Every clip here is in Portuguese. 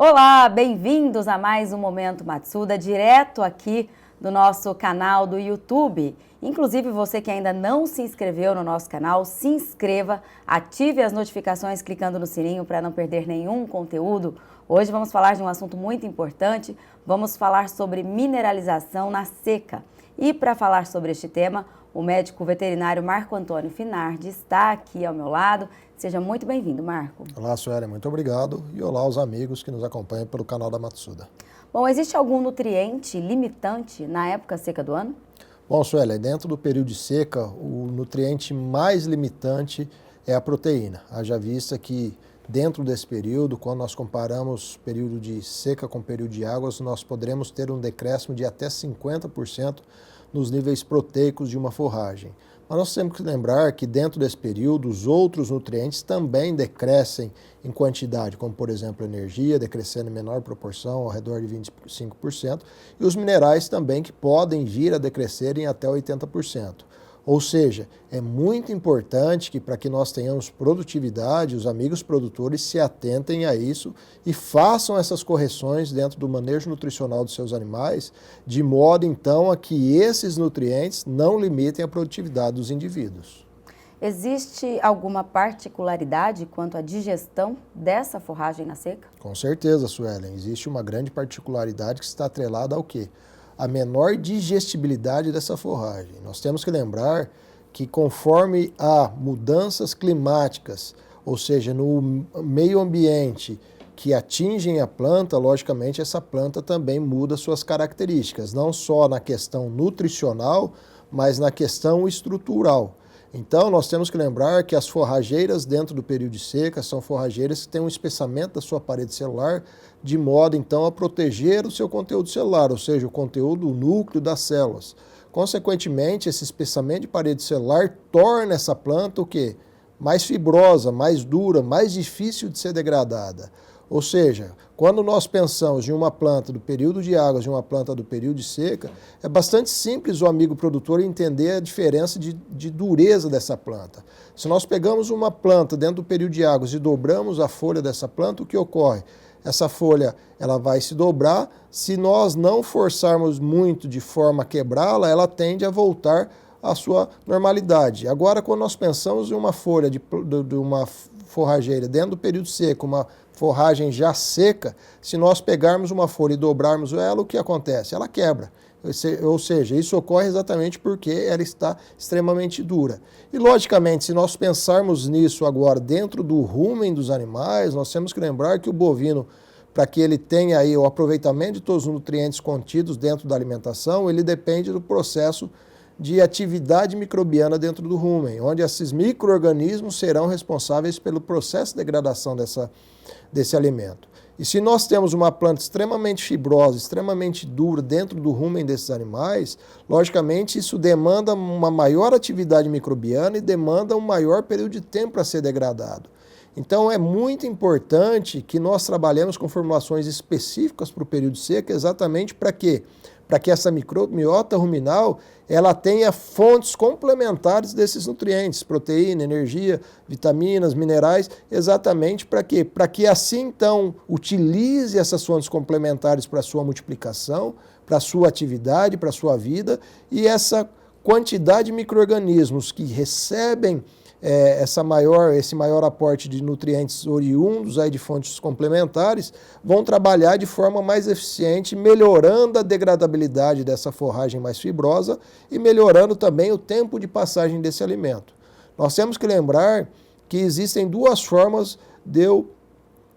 Olá, bem-vindos a mais um Momento Matsuda, direto aqui do nosso canal do YouTube. Inclusive, você que ainda não se inscreveu no nosso canal, se inscreva, ative as notificações clicando no sininho para não perder nenhum conteúdo. Hoje vamos falar de um assunto muito importante, vamos falar sobre mineralização na seca. E para falar sobre este tema, o médico veterinário Marco Antônio Finardi está aqui ao meu lado. Seja muito bem-vindo, Marco. Olá, Sueli, muito obrigado. E olá aos amigos que nos acompanham pelo canal da Matsuda. Bom, existe algum nutriente limitante na época seca do ano? Bom, Sueli, dentro do período de seca, o nutriente mais limitante é a proteína. Haja vista que dentro desse período, quando nós comparamos período de seca com período de águas, nós poderemos ter um decréscimo de até 50% nos níveis proteicos de uma forragem. Mas nós temos que lembrar que dentro desse período os outros nutrientes também decrescem em quantidade, como por exemplo a energia, decrescendo em menor proporção, ao redor de 25%, e os minerais também que podem vir a decrescer em até 80%. Ou seja, é muito importante que para que nós tenhamos produtividade, os amigos produtores se atentem a isso e façam essas correções dentro do manejo nutricional dos seus animais, de modo então a que esses nutrientes não limitem a produtividade dos indivíduos. Existe alguma particularidade quanto à digestão dessa forragem na seca? Com certeza, Suelen, existe uma grande particularidade que está atrelada ao quê? A menor digestibilidade dessa forragem. Nós temos que lembrar que conforme há mudanças climáticas, ou seja, no meio ambiente que atingem a planta, logicamente essa planta também muda suas características, não só na questão nutricional, mas na questão estrutural. Então, nós temos que lembrar que as forrageiras dentro do período de seca são forrageiras que têm um espessamento da sua parede celular de modo, então, a proteger o seu conteúdo celular, ou seja, o conteúdo, o núcleo das células. Consequentemente, esse espessamento de parede celular torna essa planta o quê? Mais fibrosa, mais dura, mais difícil de ser degradada. Ou seja, quando nós pensamos em uma planta do período de águas e uma planta do período de seca, é bastante simples o amigo produtor entender a diferença de dureza dessa planta. Se nós pegamos uma planta dentro do período de águas e dobramos a folha dessa planta, o que ocorre? Essa folha ela vai se dobrar, se nós não forçarmos muito de forma a quebrá-la, ela tende a voltar à sua normalidade. Agora, quando nós pensamos em uma folha de uma forrageira dentro do período seco, uma forragem já seca, se nós pegarmos uma folha e dobrarmos ela, o que acontece? Ela quebra. Ou seja, isso ocorre exatamente porque ela está extremamente dura. E, logicamente, se nós pensarmos nisso agora dentro do rumen dos animais, nós temos que lembrar que o bovino, para que ele tenha aí o aproveitamento de todos os nutrientes contidos dentro da alimentação, ele depende do processo de atividade microbiana dentro do rumen, onde esses micro-organismos serão responsáveis pelo processo de degradação desse alimento. E se nós temos uma planta extremamente fibrosa, extremamente dura dentro do rumen desses animais, logicamente isso demanda uma maior atividade microbiana e demanda um maior período de tempo para ser degradado. Então é muito importante que nós trabalhemos com formulações específicas para o período seco, exatamente para quê? Para que essa microbiota ruminal ela tenha fontes complementares desses nutrientes, proteína, energia, vitaminas, minerais, exatamente para quê? Para que assim então utilize essas fontes complementares para a sua multiplicação, para a sua atividade, para a sua vida, e essa quantidade de micro-organismos que recebem esse maior aporte de nutrientes oriundos aí de fontes complementares vão trabalhar de forma mais eficiente, melhorando a degradabilidade dessa forragem mais fibrosa e melhorando também o tempo de passagem desse alimento. Nós temos que lembrar que existem duas formas de eu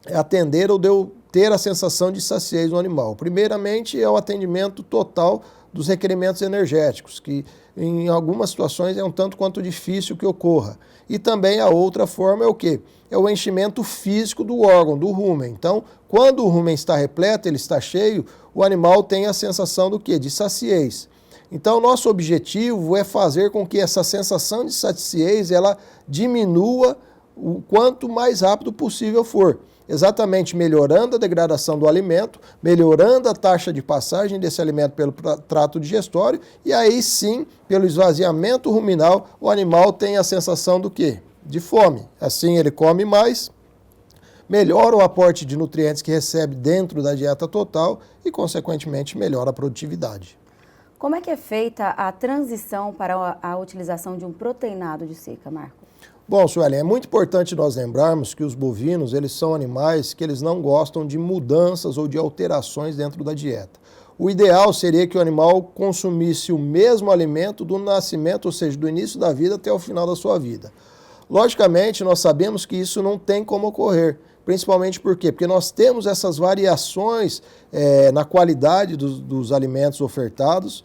atender ou de eu ter a sensação de saciez no animal. Primeiramente é o atendimento total dos requerimentos energéticos, que em algumas situações é um tanto quanto difícil que ocorra. E também a outra forma é o quê? É o enchimento físico do órgão, do rumen. Então, quando o rumen está repleto, ele está cheio, o animal tem a sensação do quê? De saciez. Então, nosso objetivo é fazer com que essa sensação de saciez ela diminua o quanto mais rápido possível for. Exatamente melhorando a degradação do alimento, melhorando a taxa de passagem desse alimento pelo trato digestório e aí sim, pelo esvaziamento ruminal, o animal tem a sensação do quê? De fome. Assim ele come mais, melhora o aporte de nutrientes que recebe dentro da dieta total e, consequentemente, melhora a produtividade. Como é que é feita a transição para a utilização de um proteinado de seca, Marco? Bom, Suelen, é muito importante nós lembrarmos que os bovinos, eles são animais que eles não gostam de mudanças ou de alterações dentro da dieta. O ideal seria que o animal consumisse o mesmo alimento do nascimento, ou seja, do início da vida até o final da sua vida. Logicamente, nós sabemos que isso não tem como ocorrer, principalmente por quê? Porque nós temos essas variações na qualidade dos alimentos ofertados,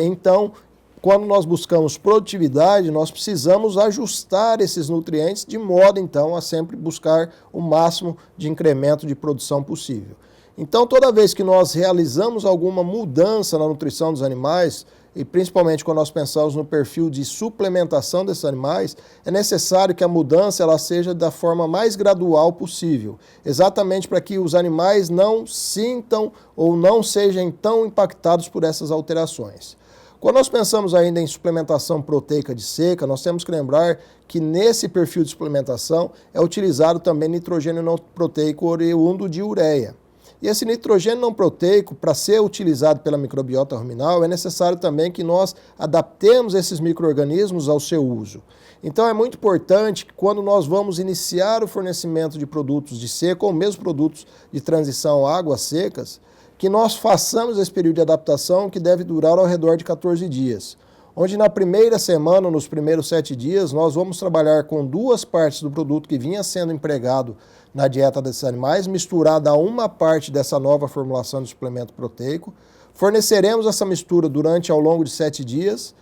então, quando nós buscamos produtividade, nós precisamos ajustar esses nutrientes de modo, então, a sempre buscar o máximo de incremento de produção possível. Então, toda vez que nós realizamos alguma mudança na nutrição dos animais, e principalmente quando nós pensamos no perfil de suplementação desses animais, é necessário que a mudança ela seja da forma mais gradual possível, exatamente para que os animais não sintam ou não sejam tão impactados por essas alterações. Quando nós pensamos ainda em suplementação proteica de seca, nós temos que lembrar que nesse perfil de suplementação é utilizado também nitrogênio não proteico oriundo de ureia. E esse nitrogênio não proteico, para ser utilizado pela microbiota ruminal, é necessário também que nós adaptemos esses micro-organismos ao seu uso. Então é muito importante que quando nós vamos iniciar o fornecimento de produtos de seca ou mesmo produtos de transição a águas secas, que nós façamos esse período de adaptação que deve durar ao redor de 14 dias. Onde na primeira semana, nos primeiros 7 dias, nós vamos trabalhar com 2 partes do produto que vinha sendo empregado na dieta desses animais, misturada a uma parte dessa nova formulação de suplemento proteico. Forneceremos essa mistura ao longo de 7 dias.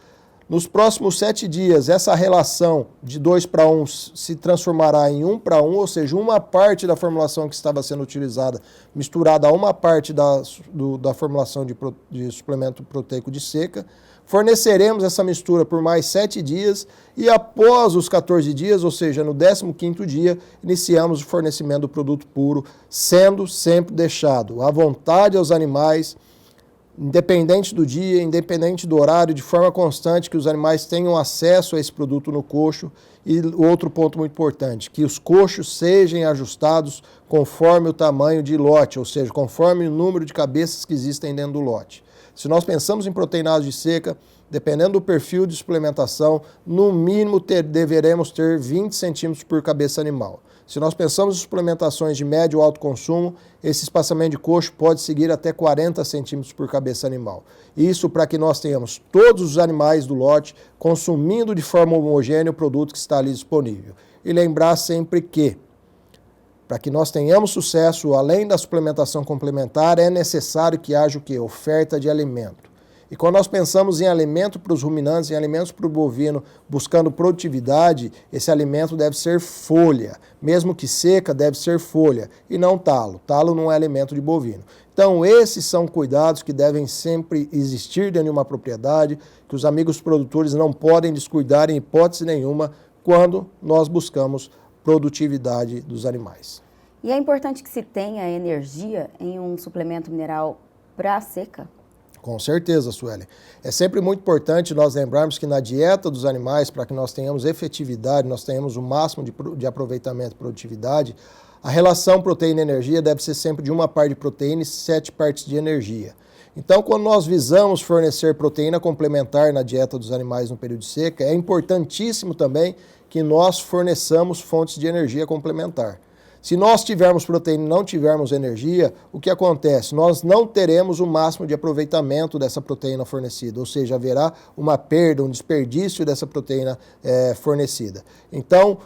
Nos próximos 7 dias, essa relação de 2 para 1 se transformará em 1 para 1, ou seja, uma parte da formulação que estava sendo utilizada misturada a uma parte da formulação de suplemento proteico de seca. Forneceremos essa mistura por mais 7 dias e após os 14 dias, ou seja, no 15º dia, iniciamos o fornecimento do produto puro, sendo sempre deixado à vontade aos animais, independente do dia, independente do horário, de forma constante, que os animais tenham acesso a esse produto no coxo. E outro ponto muito importante, que os coxos sejam ajustados conforme o tamanho de lote, ou seja, conforme o número de cabeças que existem dentro do lote. Se nós pensamos em proteinados de seca, dependendo do perfil de suplementação, no mínimo deveremos ter 20 centímetros por cabeça animal. Se nós pensamos em suplementações de médio ou alto consumo, esse espaçamento de coxo pode seguir até 40 centímetros por cabeça animal. Isso para que nós tenhamos todos os animais do lote consumindo de forma homogênea o produto que está ali disponível. E lembrar sempre que, para que nós tenhamos sucesso, além da suplementação complementar, é necessário que haja o quê? Oferta de alimento. E quando nós pensamos em alimento para os ruminantes, em alimentos para o bovino, buscando produtividade, esse alimento deve ser folha. Mesmo que seca, deve ser folha e não talo. Talo não é alimento de bovino. Então, esses são cuidados que devem sempre existir dentro de uma propriedade, que os amigos produtores não podem descuidar em hipótese nenhuma quando nós buscamos produtividade dos animais. E é importante que se tenha energia em um suplemento mineral para a seca? Com certeza, Suelen. É sempre muito importante nós lembrarmos que na dieta dos animais, para que nós tenhamos efetividade, nós tenhamos o máximo de aproveitamento e produtividade, a relação proteína-energia deve ser sempre de 1 parte de proteína e 7 partes de energia. Então, quando nós visamos fornecer proteína complementar na dieta dos animais no período de seca, é importantíssimo também que nós forneçamos fontes de energia complementar. Se nós tivermos proteína e não tivermos energia, o que acontece? Nós não teremos o máximo de aproveitamento dessa proteína fornecida, ou seja, haverá uma perda, um desperdício dessa proteína fornecida. Então,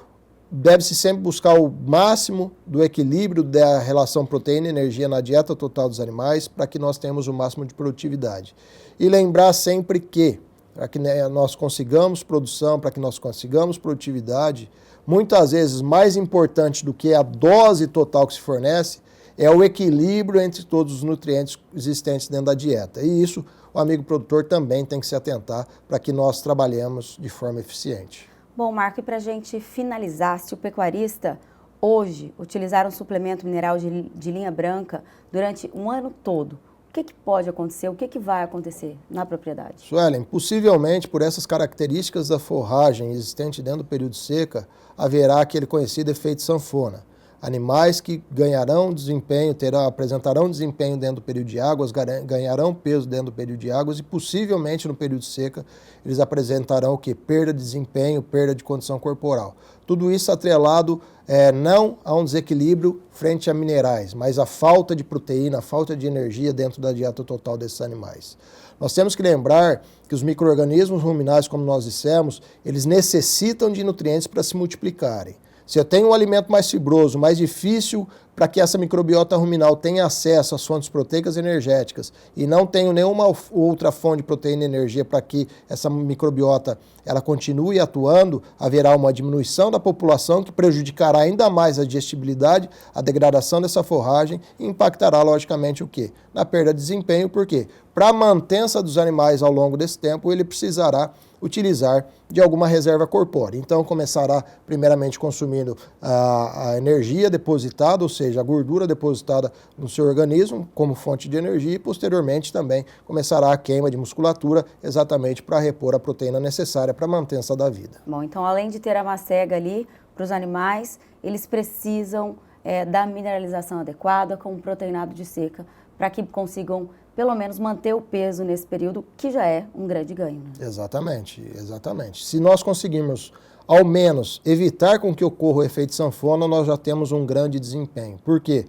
deve-se sempre buscar o máximo do equilíbrio da relação proteína e energia na dieta total dos animais para que nós tenhamos o máximo de produtividade. E lembrar sempre que, para que nós consigamos produção, para que nós consigamos produtividade, muitas vezes mais importante do que a dose total que se fornece é o equilíbrio entre todos os nutrientes existentes dentro da dieta. E isso o amigo produtor também tem que se atentar para que nós trabalhemos de forma eficiente. Bom, Marco, e para a gente finalizar, se o pecuarista hoje utilizar um suplemento mineral de linha branca durante um ano todo, o que pode acontecer? O que vai acontecer na propriedade? Suelen, possivelmente por essas características da forragem existente dentro do período de seca, haverá aquele conhecido efeito sanfona. animais que ganharão desempenho, apresentarão desempenho dentro do período de águas, ganharão peso dentro do período de águas e possivelmente no período de seca eles apresentarão o quê? Perda de desempenho, perda de condição corporal. Tudo isso atrelado não a um desequilíbrio frente a minerais, mas a falta de proteína, a falta de energia dentro da dieta total desses animais. Nós temos que lembrar que os micro-organismos ruminais, como nós dissemos, eles necessitam de nutrientes para se multiplicarem. Se eu tenho um alimento mais fibroso, mais difícil para que essa microbiota ruminal tenha acesso às fontes proteicas energéticas e não tenho nenhuma outra fonte de proteína e energia para que essa microbiota ela continue atuando, haverá uma diminuição da população que prejudicará ainda mais a digestibilidade, a degradação dessa forragem e impactará logicamente o quê? Na perda de desempenho, por quê? Para a mantença dos animais ao longo desse tempo, ele precisará utilizar de alguma reserva corpórea. Então, começará primeiramente consumindo a energia depositada, ou seja, a gordura depositada no seu organismo como fonte de energia e, posteriormente, também começará a queima de musculatura exatamente para repor a proteína necessária para a mantença da vida. Bom, então, além de ter a macega ali para os animais, eles precisam da mineralização adequada com proteinado de seca para que consigam pelo menos manter o peso nesse período, que já é um grande ganho. Né? Exatamente, exatamente. Se nós conseguirmos, ao menos, evitar com que ocorra o efeito sanfona, nós já temos um grande desempenho. Por quê?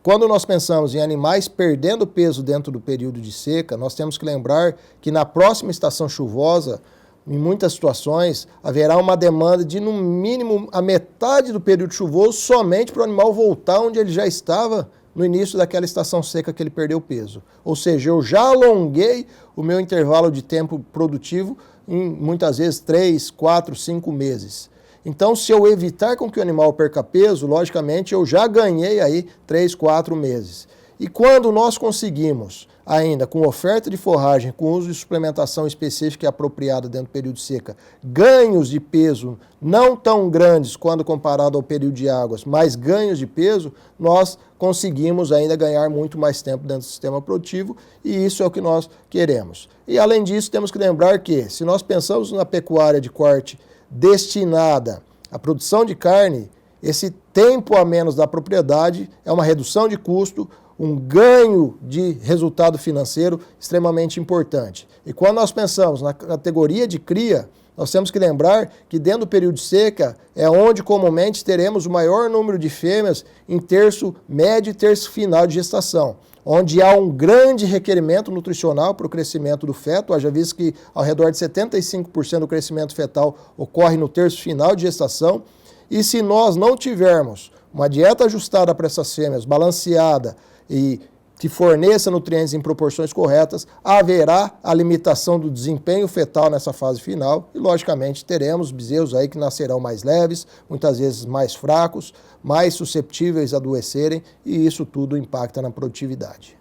Quando nós pensamos em animais perdendo peso dentro do período de seca, nós temos que lembrar que na próxima estação chuvosa, em muitas situações, haverá uma demanda de, no mínimo, a metade do período chuvoso somente para o animal voltar onde ele já estava no início daquela estação seca que ele perdeu peso. Ou seja, eu já alonguei o meu intervalo de tempo produtivo em, muitas vezes, 3, 4, 5 meses. Então, se eu evitar com que o animal perca peso, logicamente, eu já ganhei aí 3, 4 meses. E quando nós conseguimos, ainda com oferta de forragem, com uso de suplementação específica e apropriada dentro do período de seca, ganhos de peso não tão grandes quando comparado ao período de águas, mas ganhos de peso, nós conseguimos ainda ganhar muito mais tempo dentro do sistema produtivo e isso é o que nós queremos. E além disso, temos que lembrar que, se nós pensamos na pecuária de corte destinada à produção de carne, esse tempo a menos da propriedade é uma redução de custo, um ganho de resultado financeiro extremamente importante. E quando nós pensamos na categoria de cria, nós temos que lembrar que dentro do período de seca é onde comumente teremos o maior número de fêmeas em terço médio e terço final de gestação, onde há um grande requerimento nutricional para o crescimento do feto, haja visto que ao redor de 75% do crescimento fetal ocorre no terço final de gestação, e se nós não tivermos uma dieta ajustada para essas fêmeas, balanceada, e que forneça nutrientes em proporções corretas, haverá a limitação do desempenho fetal nessa fase final e, logicamente, teremos bezerros aí que nascerão mais leves, muitas vezes mais fracos, mais susceptíveis a adoecerem e isso tudo impacta na produtividade.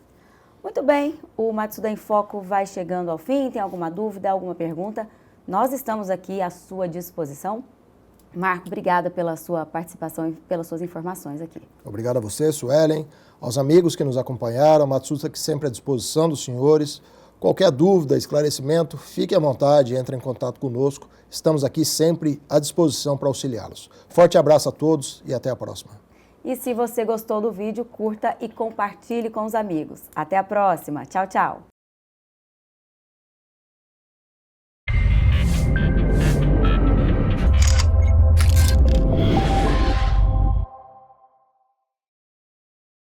Muito bem, o Matsuda em Foco vai chegando ao fim. Tem alguma dúvida, alguma pergunta? Nós estamos aqui à sua disposição. Marco, obrigada pela sua participação e pelas suas informações aqui. Obrigado a você, Suelen, aos amigos que nos acompanharam, Matsuda que sempre à disposição dos senhores. Qualquer dúvida, esclarecimento, fique à vontade, entre em contato conosco. Estamos aqui sempre à disposição para auxiliá-los. Forte abraço a todos e até a próxima. E se você gostou do vídeo, curta e compartilhe com os amigos. Até a próxima. Tchau, tchau.